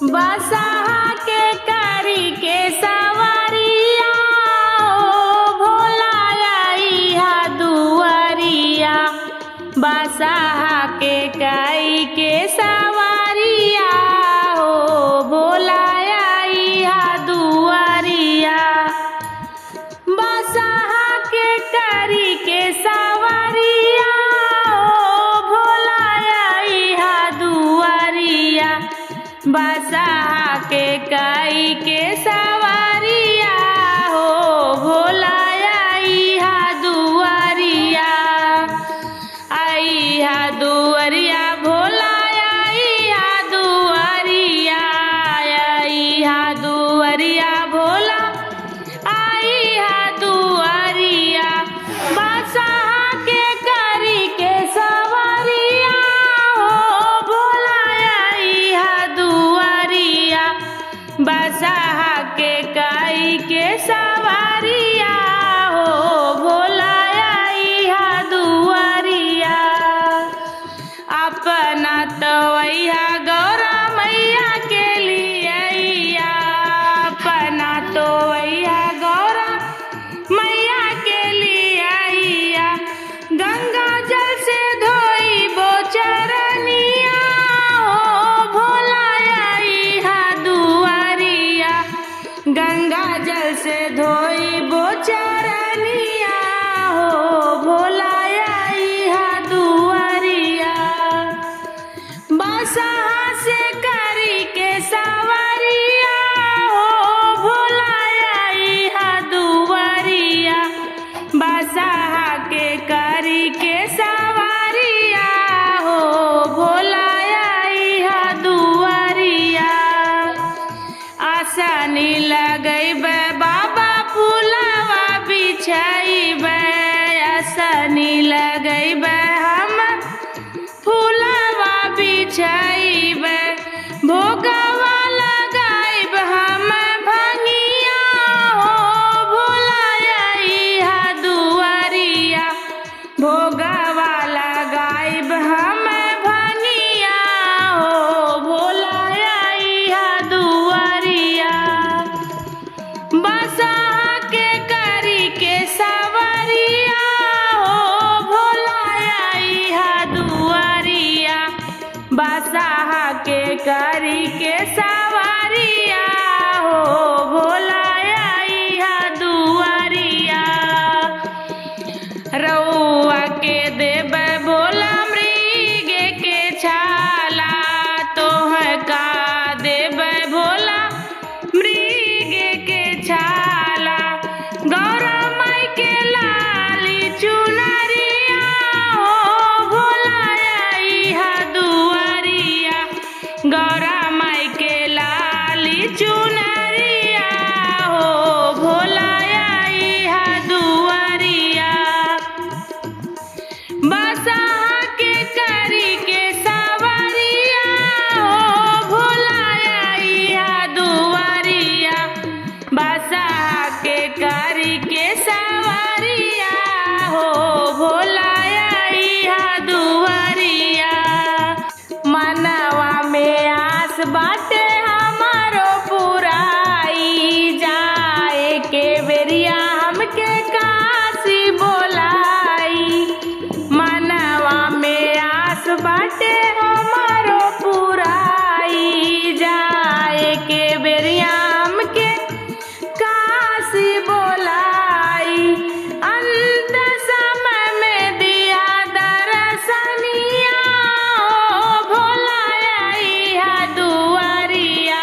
बसहा के करी के सवारिया ओ भोला आइहा दुआरिया। बसहा के कई के सवारिया ओ भोला आइहा दुआरिया। बसहा के करी के सवारिया ओ भोला आइहा दुआरिया। बसहा के कई के सवारिया हो भोला आइहा दुआरिया। आइहा दुआरिया भोला आइहा दुआरिया। आइहा दुआरिया भोला आइहा दुआरिया। बसहा के करी के सवारिया हो भोला आइहा दुआरिया। बसहा के कई के सवारिया हो भोला आइहा दुआरिया। अपना तवैया गौरा मैया के लिए अपना तवैया गौरा मैया के लिए गंगा जल से धोई बो चरनिया हो भोला आइहा दुआरिया। गंगा जल से धोई बो चरनिया हो भोला आइहा दुआरिया। बसहा से करी के सवारिया हो भोला आइहा दुआरिया। बसहा के करी के सवारिया हो भोला आइहा दुआरिया। आसनी लगैबे बाबा फूलवा बिछैबे। आसनी लगैबे हम फूलवा बिछैबे। भोगवा लगाइब हम भंगिया हो भोला आइहा दुआरिया। भोगवा लगाइब हम भंगिया हो भोला आइहा दुआरिया। बसहा के करी के सवारिया हो भोला आइहा दुआरिया। बसहा के करी के सवारिया हो भोला आइहा दुआरिया। रउआ के देबै भोला मृग के छाला। तोह का देबै भोला मृग के छाला। गौरा माई के लाली चुनरिया हो भोला आइहा दुआरिया। गौरा माई के लाली चुनरिया हो भोला आइहा दुआरिया। बसहा के करी के सवारिया हो भोला आइहा दुआरिया। बसहा के करी के सवारिया हो भोला आइहा दुआरिया। मनवा में आस बाटे हमारो पुराई जाए के बेरिया हमके काशी बोलाई। मनवा में आस बाटे हमारो पुराई जाए के बेरिया हमके काशी बोलाई। अंत समय में दिया दर्शनिया हो भोला आइहा दुआरिया।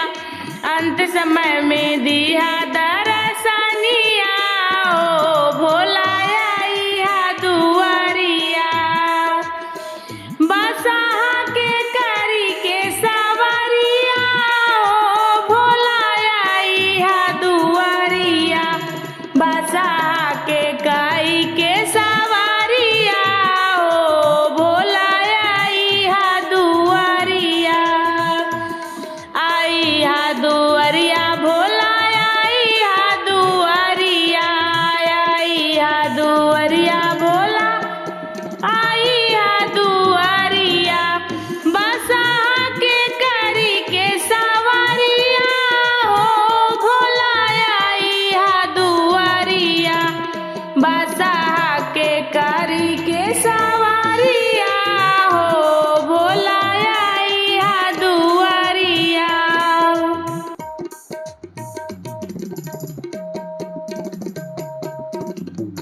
अंत समय में दिया दर्शनिया हो भोला आइहा दुआरिया। बसहा के करी के सवारिया हो भोला आइहा दुआरिया। बसहा के कई के सवारिया हो भोला आइहा दुआरिया। आइहा दुआरिया।